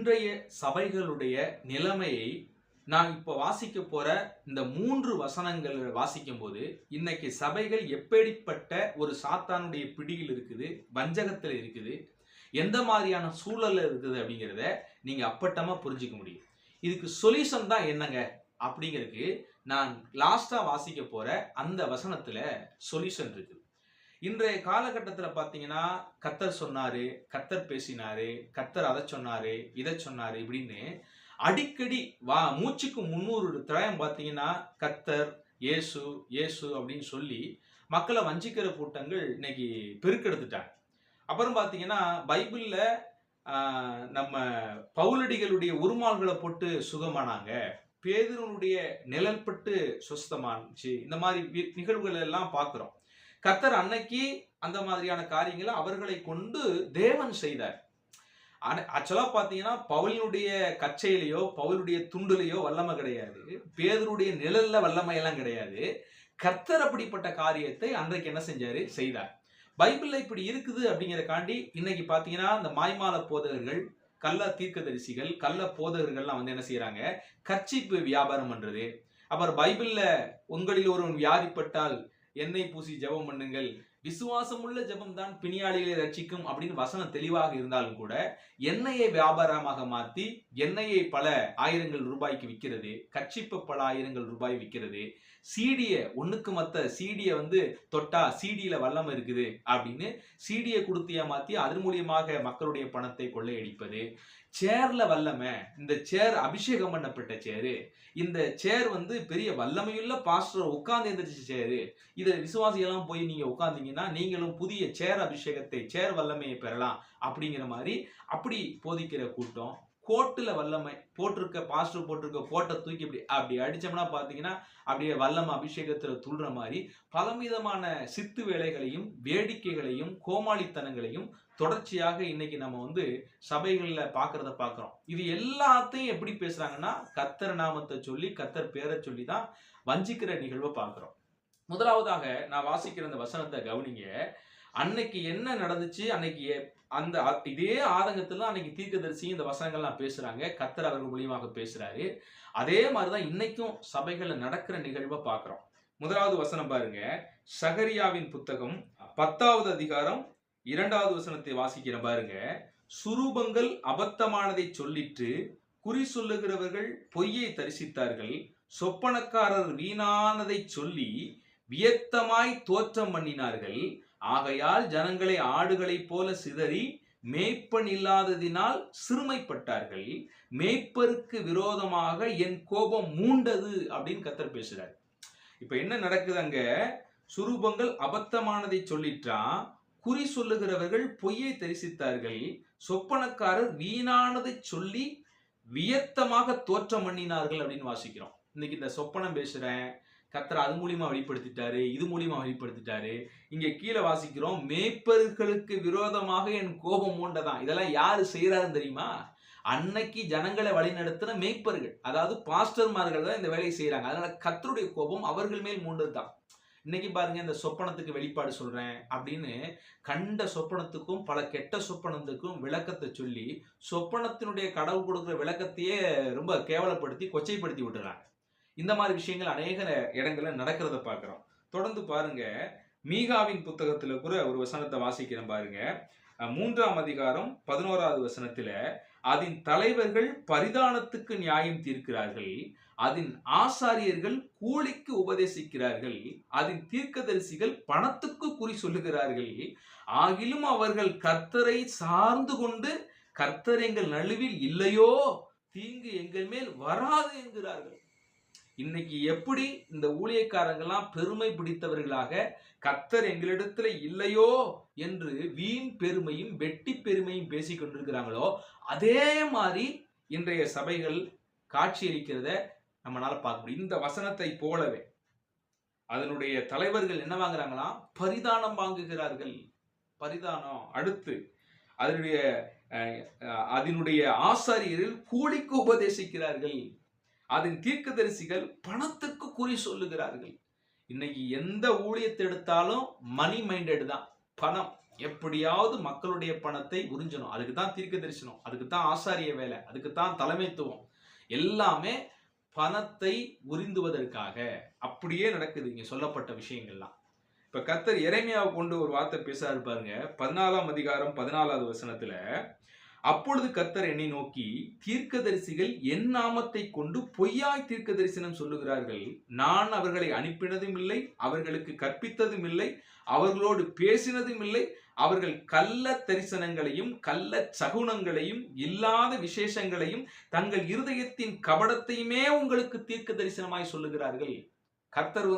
இன்றைய சபைகளுடைய நிலைமையை நான் இப்போ வாசிக்க போற இந்த 3 வசனங்கள் வாசிக்கும் போது இன்னைக்கு சபைகள் எப்படிப்பட்ட ஒரு சாத்தானுடைய பிடியில் இருக்குது, வஞ்சகத்தில் இருக்குது, எந்த மாதிரியான சூழல்ல இருக்குது அப்படிங்கிறத நீங்க அப்பட்டமா புரிஞ்சுக்க முடியும். இதுக்கு சொல்யூஷன் தான் என்னங்க அப்படிங்கிறதுக்கு நான் லாஸ்டா வாசிக்க போற அந்த வசனத்துல சொல்யூஷன் இருக்குது. இன்றைய காலகட்டத்தில் பார்த்தீங்கன்னா கர்த்தர் சொன்னாரு, கர்த்தர் பேசினாரு, கர்த்தர் அதை சொன்னாரு, இதை சொன்னாரு இப்படின்னு அடிக்கடி மூச்சுக்கு 300 தடவை பார்த்தீங்கன்னா கர்த்தர், இயேசு இயேசு அப்படின்னு சொல்லி மக்களை வஞ்சிக்கிற கூட்டங்கள் இன்னைக்கு பெருக்கெடுத்துட்டாங்க. அப்புறம் பார்த்தீங்கன்னா பைபிள்ல நம்ம பவுலடிகளுடைய உருமால்களை போட்டு சுகமானாங்க, பேதுருனுடைய நிழல் பட்டு சுஸ்தமானுச்சு, இந்த மாதிரி நிகழ்வுகள் எல்லாம் பார்க்கிறோம். கர்த்தர் அன்னைக்கு அந்த மாதிரியான காரியங்களை அவர்களை கொண்டு தேவன் செய்தார். ஆக்சுவலா பாத்தீங்கன்னா பவுலினுடைய கச்சையிலையோ பவுலுடைய துண்டுலையோ வல்லமை கிடையாது, பேதுருடைய நிழல்ல வல்லமை எல்லாம் கிடையாது. கர்த்தர் அப்படிப்பட்ட காரியத்தை அன்றைக்கு என்ன செஞ்சாரு, செய்தார். பைபிள்ல இப்படி இருக்குது அப்படிங்கிறக்காண்டி இன்னைக்கு பாத்தீங்கன்னா இந்த மாய்மால போதகர்கள், கள்ள தீர்க்கதரிசிகள், கள்ள போதகர்கள்லாம் வந்து என்ன செய்யறாங்க, கர்ச்சீப்பு வியாபாரம் பண்றது. அப்புறம் பைபிள்ல உங்களில் ஒருவன் வியாதிப்பட்டால் எண்ணெய் பூசி ஜெபம் பண்ணுங்கள், விசுவாசமுள்ள ஜெபம் தான் பிணியாளிகளை ரட்சிக்கும் அப்படின்னு வசனம் தெளிவாக இருந்தாலும் கூட எண்ணெயை வியாபாரமாக மாற்றி எண்ணெயை பல ஆயிரங்கள் ரூபாய்க்கு விற்கிறது, கட்சிப்பு பல ஆயிரங்கள் ரூபாய் விற்கிறது, சீடிய ஒண்ணுக்கு மத்த சீடிய வந்து தொட்டா சீடியில வல்லம் இருக்குது அப்படின்னு சீடியை கொடுத்து ஏமாத்தி அதன் மூலியமாக மக்களுடைய பணத்தை கொள்ளையடிப்பது. சேர்ல வல்லமை, இந்த சேர் அபிஷேகம் பண்ணப்பட்ட சேரு, இந்த சேர் வந்து பெரிய வல்லமையுள்ள பாஸ்டர் உட்கார்ந்து எந்திரிச்ச சேரு, இதை விசுவாசியெல்லாம் போய் நீங்க உட்கார்ந்தீங்கன்னா நீங்களும் புதிய சேர் அபிஷேகத்தை, சேர் வல்லமையை பெறலாம் அப்படிங்கிற மாதிரி அப்படி போதிக்கிற கூட்டம். கோட்டுல வல்லமை போட்டிருக்க பாஸ்டர் போட்டிருக்க கோட்டை தூக்கி அப்படி அடிச்சோம்னா பாத்தீங்கன்னா அப்படியே வல்லமை அபிஷேகத்துல துள்ளுற மாதிரி பலவிதமான சித்து வேலைகளையும் வேடிக்கைகளையும் கோமாளித்தனங்களையும் தொடர்ச்சியாக இன்னைக்கு நம்ம வந்து சபைகள்ல பாக்குறத பாக்குறோம். இது எல்லாத்தையும் எப்படி பேசுறாங்கன்னா கர்த்தர் நாமத்தை சொல்லி கர்த்தர் பேரை சொல்லி தான் வஞ்சிக்கிற நிகழ்வை பாக்குறோம். முதலாவதாக நான் வாசிக்கிற அந்த வசனத்தை கவனிங்க. அன்னைக்கு என்ன நடந்துச்சு, அன்னைக்கு அந்த இதே ஆதங்கத்துல அன்னைக்கு தீர்க்கதரிசி இந்த வசனங்கள்லாம் பேசுறாங்க, கர்த்தர் அவர்கள் மூலியமாக பேசுறாரு. அதே மாதிரிதான் இன்னைக்கும் சபைகள்ல நடக்கிற நிகழ்வை பாக்குறோம். முதலாவது வசனம் பாருங்க, சகரியாவின் புத்தகம் 10வது அதிகாரம் 2வது வசனத்தை வாசிக்கிற பாருங்க. சுரூபங்கள் அபத்தமானதை சொல்லிட்டு குறி சொல்லுகிறவர்கள் பொய்யை தரிசித்தார்கள், சொப்பனக்காரர் வீணானதை சொல்லி வியத்தமாய் தோற்றம் பண்ணினார்கள், ஆகையால் ஜனங்களை ஆடுகளைப் போல சிதறி மேய்ப்பன் இல்லாததினால் சிறுமைப்பட்டார்கள், மேய்ப்பருக்கு விரோதமாக என் கோபம் மூண்டது அப்படின்னு கர்த்தர் பேசுறாரு. இப்ப என்ன நடக்குது அங்க, சுரூபங்கள் அபத்தமானதை சொல்லிட்டான், குறி சொல்லுகிறவர்கள் பொய்யை தரிசித்தார்கள், சொப்பனக்காரர் வீணானதை சொல்லி வியத்தமாக தோற்றம் பண்ணினார்கள் அப்படின்னு வாசிக்கிறோம். இன்னைக்கு இந்த சொப்பனம் பேசுறேன், கர்த்தர் அது மூலியமா வெளிப்படுத்திட்டாரு, இது மூலியமா வெளிப்படுத்திட்டாரு. இங்க கீழே வாசிக்கிறோம், மேய்ப்பர்களுக்கு விரோதமாக என் கோபம் மூண்டதான். இதெல்லாம் யாரு செய்யறாருன்னு தெரியுமா? அன்னைக்கு ஜனங்களை வழிநடத்தின மேய்ப்பர்கள், அதாவது பாஸ்டர்மார்கள் தான் இந்த வேலையை செய்யறாங்க. அதனால கர்த்தருடைய கோபம் அவர்கள் மேல் மூண்டதுதான். இன்னைக்கு பாருங்க, இந்த சொப்பனத்துக்கு வெளிப்பாடு சொல்றேன் அப்படின்னு கண்ட சொப்பனத்துக்கும் பல கெட்ட சொப்பனத்துக்கும் விளக்கத்தை சொல்லி சொப்பனத்தினுடைய கடவுள் கொடுக்குற விளக்கத்தையே ரொம்ப கேவலப்படுத்தி கொச்சைப்படுத்தி விட்டுறாங்க. இந்த மாதிரி விஷயங்கள் அநேக இடங்கள்ல நடக்கிறத பார்க்கிறோம். தொடர்ந்து பாருங்க, மீகாவின் புத்தகத்துல கூட ஒரு வசனத்தை வாசிக்கிறேன் பாருங்க. 3ஆம் அதிகாரம் 11வது வசனத்துல, அதன் தலைவர்கள் பரிதானத்துக்கு நியாயம் தீர்க்கிறார்கள், அதன் ஆசாரியர்கள் கூலிக்கு உபதேசிக்கிறார்கள், அதன் தீர்க்கதரிசிகள் பணத்துக்கு குறி சொல்லுகிறார்கள், ஆகிலும் அவர்கள் கர்த்தரை சார்ந்து கொண்டு கர்த்தர் எங்கள் நடுவில் இல்லையோ, தீங்கு எங்கள் மேல் வராது என்கிறார்கள். இன்னைக்கு எப்படி இந்த ஊழியக்காரங்கெல்லாம் பெருமை பிடித்தவர்களாக கர்த்தர் எங்களிடத்துல இல்லையோ என்று வீண் பெருமையும் வெட்டி பெருமையும் பேசிக் கொண்டிருக்கிறாங்களோ, அதே மாதிரி இன்றைய சபைகள் காட்சியளிக்கிறத நம்மளால பார்க்க முடியும். இந்த வசனத்தை போலவே அதனுடைய தலைவர்கள் என்ன வாங்குறாங்களாம், பரிதானம் வாங்குகிறார்கள். பரிதானம். அடுத்து அதனுடைய ஆசாரியர்கள் கூலிக்கு உபதேசிக்கிறார்கள், அதன் தீர்க்கதரிசிகள் பணத்துக்கு குறி சொல்லுகிறார்கள். இன்னைக்கு எந்த ஊழியத்தை எடுத்தாலும் மணி மைண்டட் தான், பணம். எப்படியாவது மக்களுடைய பணத்தை உறிஞ்சணும். அதுக்கு தான் தீர்க்க தரிசனம், அதுக்கு தான் ஆசாரிய வேலை, அதுக்கு தான் தலைமைத்துவம். எல்லாமே பணத்தை உறிந்துவதற்காக அப்படியே நடக்குது இங்க சொல்லப்பட்ட விஷயங்கள்லாம். இப்ப கர்த்தர் எரேமியாவை கொண்டு ஒரு வார்த்தை பேசுறாரு பாருங்க. 14ஆம் அதிகாரம் 14வது வசனத்துல, அப்பொழுது கர்த்தர் என்னை நோக்கி, தீர்க்கதரிசிகள் என் நாமத்தை கொண்டு பொய்யாய் தீர்க்க தரிசனம் சொல்லுகிறார்கள். நான் அவர்களை அனுப்பினதும் இல்லை, அவர்களுக்கு கற்பித்ததும் இல்லை, அவர்களோடு பேசினதும் இல்லை. அவர்கள் கள்ள தரிசனங்களையும் கள்ள சகுனங்களையும் இல்லாத விசேஷங்களையும் தங்கள் இருதயத்தின் கபடத்தையுமே உங்களுக்கு தீர்க்க தரிசனமாய் சொல்லுகிறார்கள். கர்த்தர்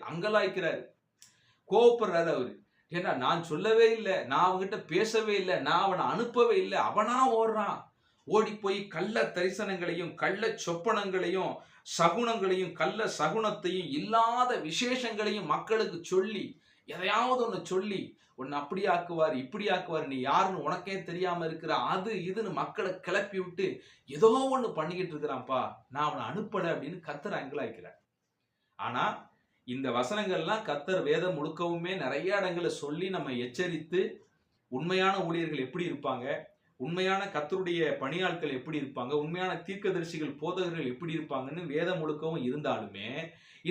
அங்கலாய்க்கிறார், கோபப்படுறாரு அவரு. ஏன்னா நான் சொல்லவே இல்லை, நான் அவன்கிட்ட பேசவே இல்லை, நான் அவனை அனுப்பவே இல்லை, அவனா ஓடுறான். ஓடி போய் கள்ள தரிசனங்களையும் கள்ள சொப்பனங்களையும் சகுனங்களையும் கள்ள சகுனத்தையும் இல்லாத விசேஷங்களையும் மக்களுக்கு சொல்லி, எதையாவது ஒன்று சொல்லி உன்னை அப்படி ஆக்குவார் இப்படி ஆக்குவார், நீ யாருன்னு உனக்கே தெரியாம இருக்கிற, அது இதுன்னு மக்களை கிளப்பி விட்டு ஏதோ ஒண்ணு பண்ணிக்கிட்டு இருக்கிறான்ப்பா, நான் அவனை அனுப்பல அப்படின்னு கர்த்தர் அங்கலாய்க்கிறார். ஆனா இந்த வசனங்கள்லாம் கர்த்தர் வேதம் முழுக்கவுமே நிறைய இடங்களை சொல்லி நம்ம எச்சரித்து, உண்மையான ஊழியர்கள் எப்படி இருப்பாங்க, உண்மையான கர்த்தருடைய பணியாட்கள் எப்படி இருப்பாங்க, உண்மையான தீர்க்கதரிசிகள் போதகர்கள் எப்படி இருப்பாங்கன்னு வேதம் முழுக்கவும் இருந்தாலுமே,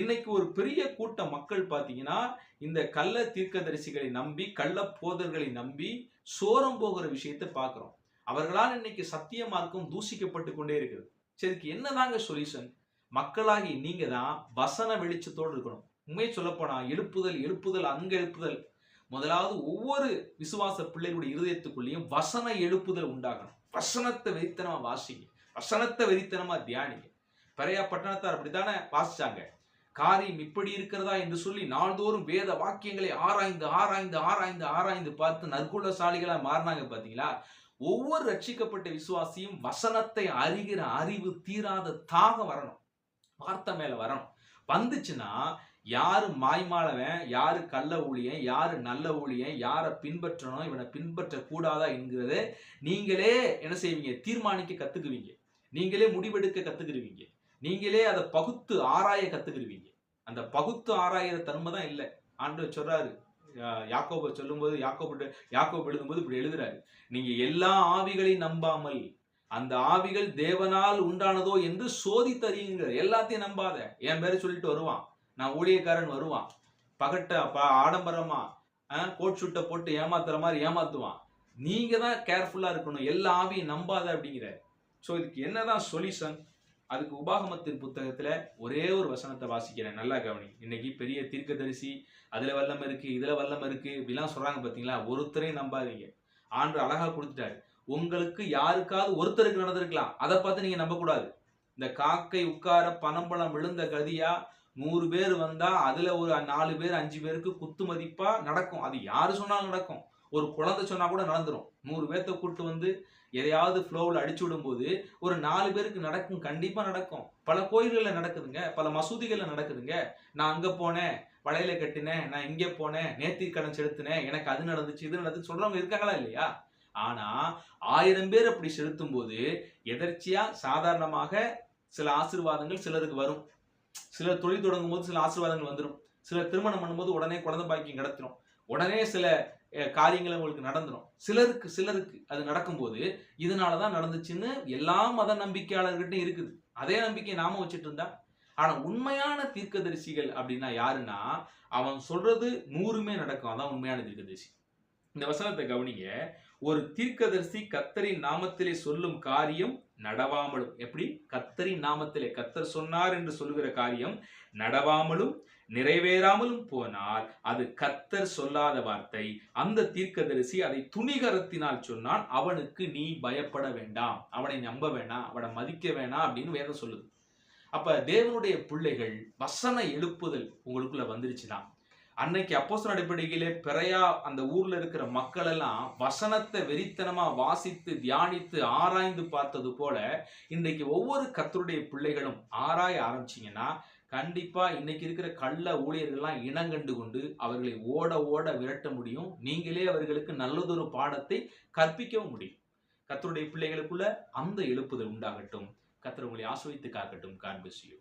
இன்னைக்கு ஒரு பெரிய கூட்ட மக்கள் பார்த்தீங்கன்னா இந்த கள்ள தீர்க்கதரிசிகளை நம்பி கள்ள போதர்களை நம்பி சோரம் போகிற விஷயத்தை பார்க்கிறோம். அவர்களால் இன்னைக்கு சத்திய மார்க்கம் தூசிக்கப்பட்டு கொண்டே இருக்குது. சரிக்கு என்னதாங்க சொல்யூஷன்? மக்களாகி நீங்க தான் வசன வெளிச்சத்தோடு இருக்கணும். உண்மையை சொல்லப்போனா எழுப்புதல் எழுப்புதல் அங்க எழுப்புதல். முதலாவது ஒவ்வொரு விசுவாச பிள்ளைகளுடைய இருதயத்துக்குள்ளேயும் வசன எழுப்புதல் உண்டாகணும். வசனத்தை வெறித்தனமா வாசிங்க, வசனத்தை வெறித்தனமா தியானிங்க. பெரியா பட்டணத்தார் அப்படித்தானே வாசிச்சாங்க. காரியம் இப்படி இருக்கிறதா என்று சொல்லி நாள்தோறும் வேத வாக்கியங்களை ஆராய்ந்து ஆராய்ந்து ஆராய்ந்து ஆராய்ந்து பார்த்து நற்குணசாலிகளா மாறினாங்க. பாத்தீங்களா? ஒவ்வொரு ரட்சிக்கப்பட்ட விசுவாசியும் வசனத்தை அறிகிற அறிவு தீராத தாகம் வரணும், வார்த்தை மேல வரணும். வந்துச்சுன்னா யாரு மாய்மாலவன், யாரு கள்ள ஊழியன், யாரு நல்ல ஊழியன், யாரை பின்பற்றணும், இவனை பின்பற்ற கூடாதா என்கிறத நீங்களே என்ன செய்வீங்க? தீர்மானிக்க கத்துக்குவீங்க, நீங்களே முடிவெடுக்க கத்துக்கிடுவீங்க, நீங்களே அதை பகுத்து ஆராய கத்துக்கிடுவீங்க. அந்த பகுத்து ஆராயிற தன்மை தான் இல்லை. ஆண்டவர் சொல்றாரு, யாக்கோபை சொல்லும்போது, யாக்கோபு எழுதும்போது இப்படி எழுதுறாரு, நீங்க எல்லா ஆவிகளையும் நம்பாமல் அந்த ஆவிகள் தேவனால் உண்டானதோ என்று சோதித்தறியுங்க. எல்லாத்தையும் நம்பாத. என் பேரை சொல்லிட்டு வருவான், நான் ஊழியக்காரன் வருவான், பகட்ட ஆடம்பரமா கோட் ஷூட்டை போட்டு ஏமாத்துற மாதிரி ஏமாத்துவான். நீங்க தான் கேர்ஃபுல்லா இருக்கணும், எல்லா ஆவியும் நம்பாத அப்படிங்கிற. ஸோ இதுக்கு என்னதான் சொல்யூஷன்? அதுக்கு உபாகமத்தின் புத்தகத்துல ஒரே ஒரு வசனத்தை வாசிக்கிறேன், நல்லா கவனி. இன்னைக்கு பெரிய தீர்க்கதரிசி அதுல வல்லம் இருக்கு, இதுல வல்லம் இருக்கு இப்படிலாம் சொல்றாங்க பாத்தீங்களா? ஒருத்தரையும் நம்பாதீங்க. ஆண்டவர் அழகா கொடுத்துட்டாரு. உங்களுக்கு யாருக்காவது ஒருத்தருக்கு நடந்திருக்கலாம், அதை பார்த்து நீங்க நம்ப கூடாது. இந்த காக்கை உட்கார பனம்பழம் விழுந்த கதியா 100 பேர் வந்தா அதுல ஒரு 4 பேர் 5 பேருக்கு குத்து மதிப்பா நடக்கும். அது யாரு சொன்னாலும் நடக்கும். ஒரு குழந்தை சொன்னா கூட நடந்துரும். 100 பேர்த்த கூட்டு எதையாவது ஃப்ளோவில் அடிச்சு விடும்போது ஒரு 4 பேருக்கு நடக்கும், கண்டிப்பா நடக்கும். பல கோயில்களில் நடக்குதுங்க, பல மசூதிகளில் நடக்குதுங்க. நான் அங்க போனேன், வளையல கட்டினேன், நான் இங்கே போனேன், நேர்த்தி கடன் செலுத்தினேன், எனக்கு அது நடந்துச்சு இது நடந்துச்சு சொல்றவங்க இருக்காங்களா இல்லையா? ஆனா 1000 பேர் அப்படி செலுத்தும் போது எதர்ச்சியா சாதாரணமாக சில ஆசீர்வாதங்கள் சிலருக்கு வரும். சிலர் தொழில் தொடங்கும் போது சில ஆசீர்வாதங்கள் வந்துடும். சிலர் திருமணம் பண்ணும்போது உடனே குழந்தை பாக்கியம் கிடைச்சிடும், உடனே சில காரியங்கள் உங்களுக்கு நடந்துடும். சிலருக்கு அது நடக்கும்போது இதனாலதான் நடந்துச்சுன்னு எல்லா மத நம்பிக்கையாளர்கிட்டையும் இருக்குது. அதே நம்பிக்கையை நாம வச்சுட்டு இருந்தா. ஆனா உண்மையான தீர்க்கதரிசிகள் அப்படின்னா யாருன்னா, அவன் சொல்றது 100மே நடக்கும். அதான் உண்மையான தீர்க்கதரிசி. இந்த வசனத்தை கவனிங்க. ஒரு தீர்க்கதரிசி கர்த்தரின் நாமத்திலே சொல்லும் காரியம் நடவாமலும். எப்படி? கர்த்தரின் நாமத்திலே கர்த்தர் சொன்னார் என்று சொல்லுகிற காரியம் நடவாமலும் நிறைவேறாமலும் போனால் அது கர்த்தர் சொல்லாத வார்த்தை. அந்த தீர்க்கதரிசி அதை துணிகரத்தினால் சொன்னால் அவனுக்கு நீ பயப்பட வேண்டாம், அவனை நம்ப வேண்டாம், அவனை மதிக்க வேண்டாம் அப்படின்னு வேதம் சொல்லுது. அப்ப தேவனுடைய பிள்ளைகள் வசன எழுப்புதல் உங்களுக்குள்ள வந்துருச்சுன்னா, அன்னைக்கு அப்போஸ்தலர் அடிப்படையிலே பெரையா அந்த ஊர்ல இருக்கிற மக்கள் எல்லாம் வசனத்தை வெறித்தனமா வாசித்து தியானித்து ஆராய்ந்து பார்த்தது போல இன்றைக்கு ஒவ்வொரு கர்த்தருடைய பிள்ளைகளும் ஆராய ஆரம்பிச்சீங்கன்னா கண்டிப்பா இன்னைக்கு இருக்கிற கள்ள ஊழியர்கள்லாம் இனங்கண்டு கொண்டு அவர்களை ஓட ஓட விரட்ட முடியும். நீங்களே அவர்களுக்கு நல்லதொரு பாடத்தை கற்பிக்கவும் முடியும். கர்த்தருடைய பிள்ளைகளுக்குள்ள அந்த எழுப்புதல் உண்டாகட்டும். கர்த்தர் உங்களை ஆசீர்வதித்து காக்கட்டும். God bless you.